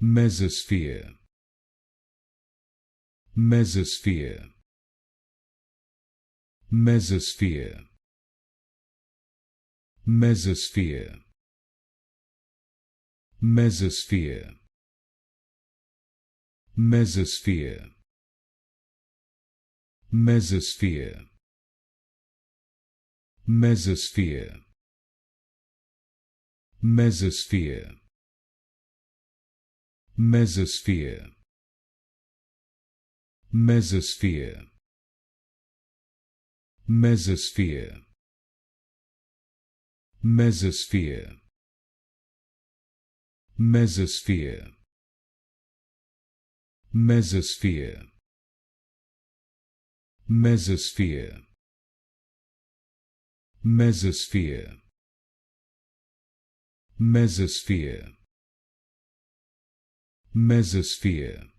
Mesosphere. Mesosphere. Mesosphere. Mesosphere. Mesosphere. Mesosphere. Mesosphere. Mesosphere. Mesosphere. Mesosphere. Mesosphere. Mesosphere. Mesosphere. Mesosphere. Mesosphere. Mesosphere. Mesosphere. Mesosphere. Mesosphere.